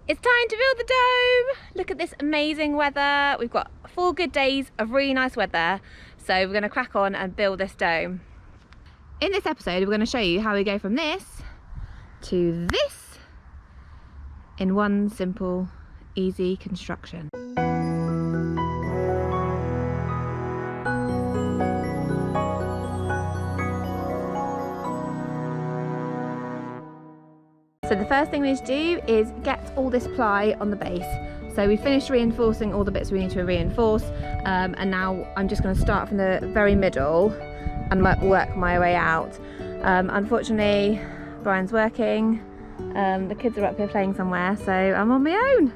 It's time to build the dome! Look at this amazing weather. We've got 4 good days of really nice weather. So we're going to crack on and build this dome. In this episode, we're going to show you how we go from this to this in one simple, easy construction. So the first thing we need to do is get all this ply on the base. So we finished reinforcing all the bits we need to reinforce, and now I'm just going to start from the very middle and work my way out. Unfortunately, Brian's working, the kids are up here playing somewhere, so I'm on my own.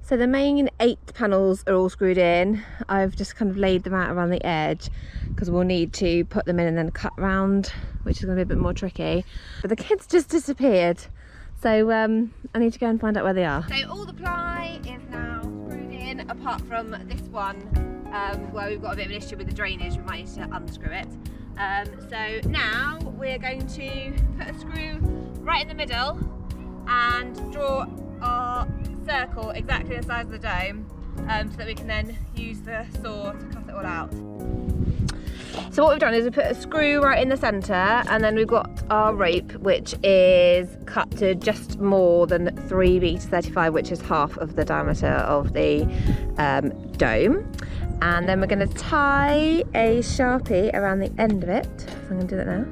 So the main 8 panels are all screwed in. I've just kind of laid them out around the edge because we'll need to put them in and then cut round, which is going to be a bit more tricky. But the kids just disappeared, so I need to go and find out where they are. So all the ply is now screwed in, apart from this one where we've got a bit of an issue with the drainage. We might need to unscrew it. So now we're going to put a screw right in the middle and draw our circle exactly the size of the dome, so that we can then use the saw to cut it all out. So what we've done is we put a screw right in the centre, and then we've got our rope, which is cut to just more than 3 meters 35, which is half of the diameter of the dome. And then we're going to tie a Sharpie around the end of it. So I'm going to do that now.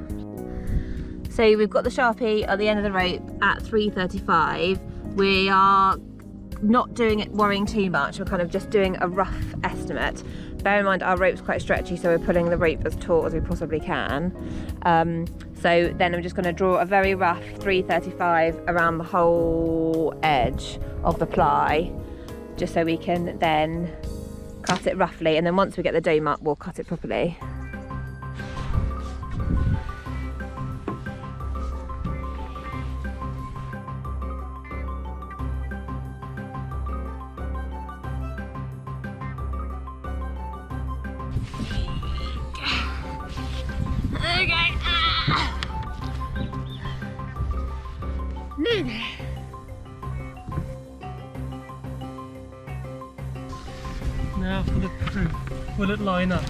So we've got the Sharpie at the end of the rope at 335. We are not worrying too much, we're kind of just doing a rough estimate. Bear in mind our rope's quite stretchy, so we're pulling the rope as taut as we possibly can. So then I'm just going to draw a very rough 335 around the whole edge of the ply, just so we can then cut it roughly, and then once we get the dome up we'll cut it properly. Okay. Now for the proof. Will it line up?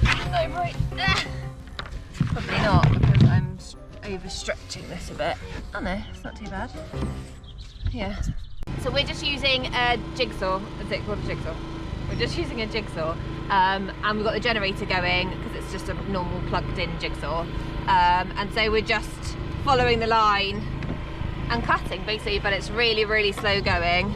No, right. Probably not, because I'm overstretching this a bit. Oh no, it's not too bad. Yeah. So we're just using a jigsaw. Is it called a jigsaw? We're just using a jigsaw, and we've got the generator going because it's just a normal plugged-in jigsaw, and so we're just following the line and cutting basically, but it's really, really slow going.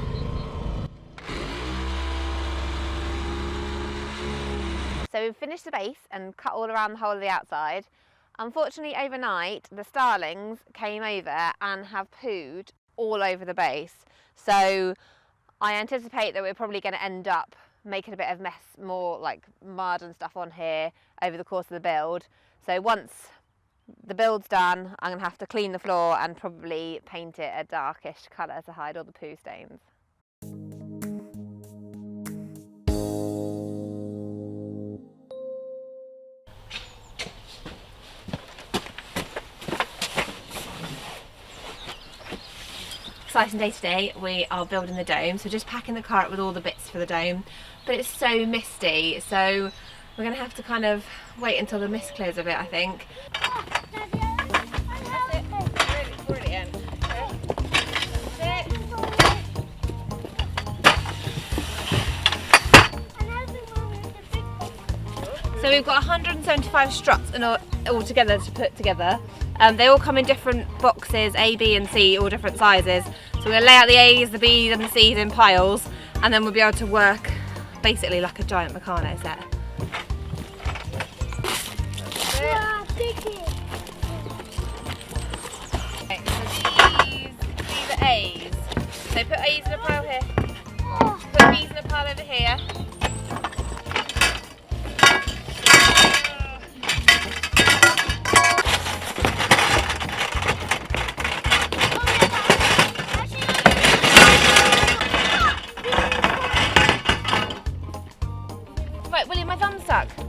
So we've finished the base and cut all around the whole of the outside. Unfortunately, overnight the starlings came over and have pooed all over the base, so I anticipate that we're probably going to end up making a bit of mess, more like mud and stuff on here over the course of the build. So once the build's done, I'm going to have to clean the floor and probably paint it a darkish colour to hide all the poo stains. Exciting day today. We are building the dome, so just packing the car up with all the bits for the dome, but it's so misty, so we're going to have to kind of wait until the mist clears a bit, I think. That's it. Brilliant. So we've got 175 struts all together to put together. They all come in different boxes, A, B and C, all different sizes. So we're going to lay out the A's, the B's and the C's in piles, and then we'll be able to work basically like a giant Meccano set. Okay, so these are A's. So put A's in a pile here. Put B's in a pile over here.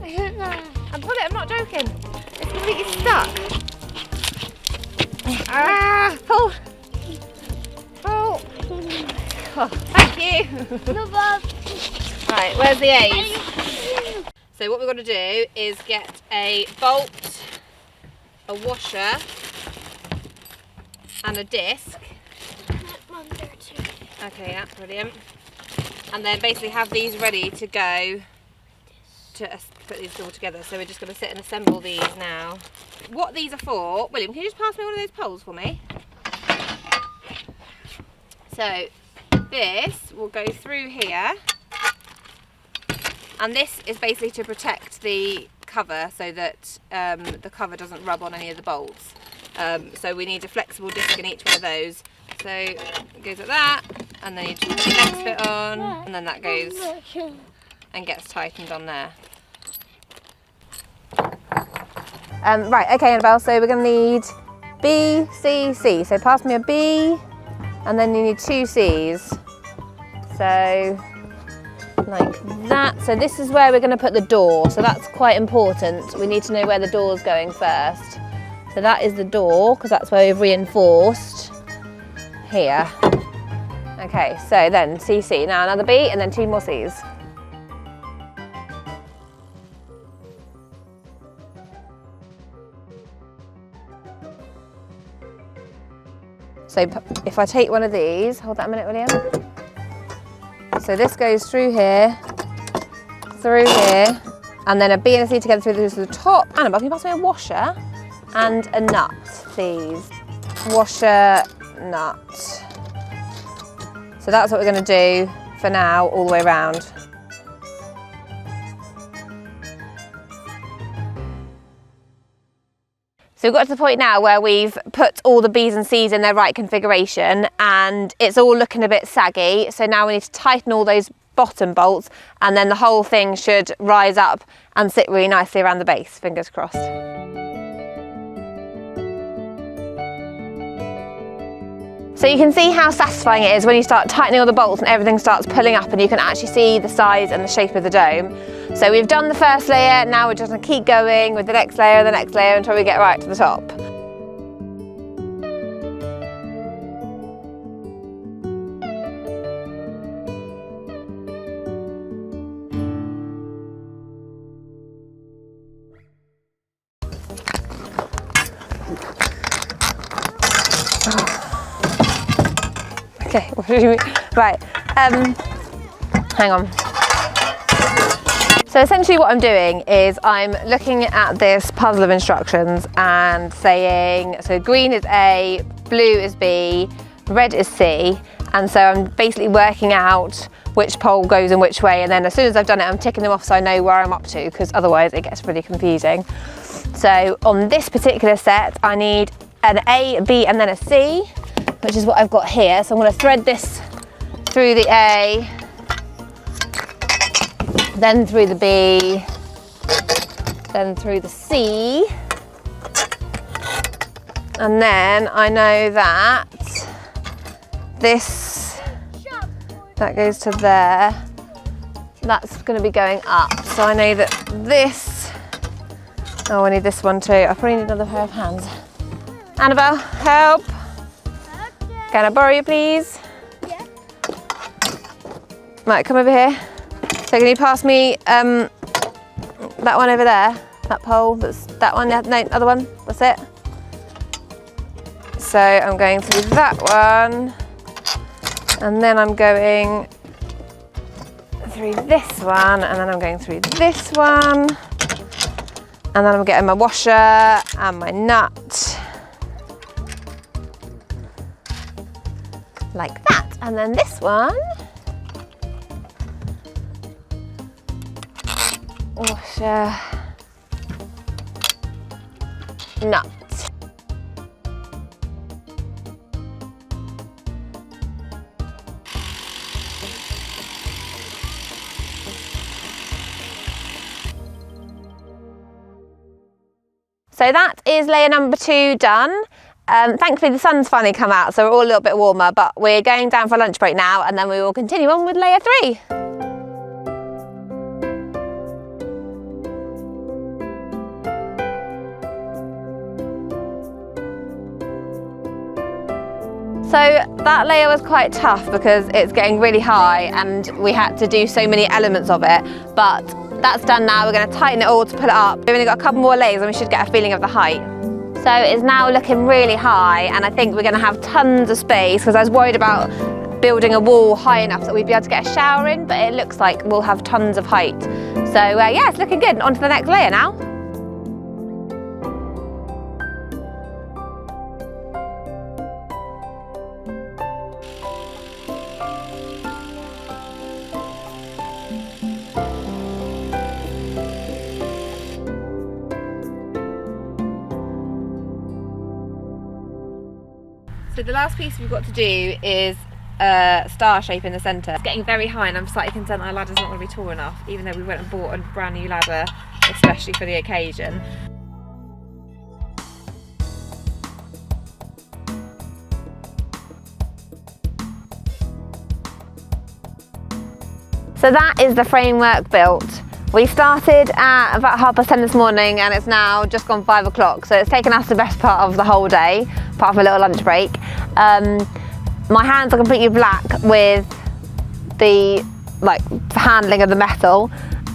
And pull it, I'm not joking. It's completely stuck. Ah, pull. Pull. Oh, thank you. No, Bob. Right, where's the A's? So what we're going to do is get a bolt, a washer and a disc. Okay, yeah, brilliant. And then basically have these ready to go to put these all together. So we're just going to sit and assemble these now. What these are for, William, can you just pass me one of those poles for me? So this will go through here. And this is basically to protect the cover so that the cover doesn't rub on any of the bolts. So we need a flexible disc in each one of those. So it goes like that, and then you just put the next bit on, and then that goes and gets tightened on there. Right, okay Annabelle, so we're going to need B, C, C. So pass me a B, and then you need 2 C's. So like that. So this is where we're going to put the door, so that's quite important. We need to know where the door's going first. So that is the door, because that's where we've reinforced here. Okay, so then CC, now another B and then 2 more C's. So if I take one of these, hold that a minute William. So this goes through here, and then a B and a C together through to the top. Annabelle, can you pass me a washer and a nut, please? Washer, nut. So that's what we're going to do for now, all the way around. So we've got to the point now where we've put all the B's and C's in their right configuration and it's all looking a bit saggy. So now we need to tighten all those bottom bolts and then the whole thing should rise up and sit really nicely around the base, fingers crossed. So you can see how satisfying it is when you start tightening all the bolts and everything starts pulling up and you can actually see the size and the shape of the dome. So we've done the first layer, now we're just going to keep going with the next layer until we get right to the top. Okay, what do you mean? Right, hang on. So essentially what I'm doing is I'm looking at this puzzle of instructions and saying, so green is A, blue is B, red is C, and so I'm basically working out which pole goes in which way, and then as soon as I've done it I'm ticking them off so I know where I'm up to, because otherwise it gets really confusing. So on this particular set I need an A, B and then a C, which is what I've got here. So I'm going to thread this through the A, then through the B, then through the C, and then I know that this, that goes to there, that's going to be going up. So I know that this, oh I need this one too, I probably need another pair of hands. Annabelle, help! Can I borrow you please? Yeah. Right, come over here. So can you pass me that one over there? That pole, that's that one, no, other one, that's it. So I'm going through that one, and then I'm going through this one, and then I'm going through this one, and then I'm getting my washer and my nut. Like that, and then this one, washer, nut. So that is layer number 2 done. Thankfully the sun's finally come out, so we're all a little bit warmer, but we're going down for a lunch break now and then we will continue on with layer 3. So that layer was quite tough because it's getting really high and we had to do so many elements of it, but that's done now. We're going to tighten it all to pull it up. We've only got a couple more layers and we should get a feeling of the height. So it's now looking really high, and I think we're going to have tons of space because I was worried about building a wall high enough that we'd be able to get a shower in, but it looks like we'll have tons of height. So yeah, it's looking good. On to the next layer now. So the last piece we've got to do is a star shape in the centre. It's getting very high and I'm slightly concerned our ladder's not going to be tall enough, even though we went and bought a brand new ladder especially for the occasion. So that is the framework built. We started at about 10:30 this morning and it's now just gone 5 o'clock. So it's taken us the best part of the whole day, apart from a little lunch break. My hands are completely black with the handling of the metal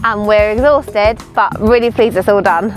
and we're exhausted, but really pleased it's all done.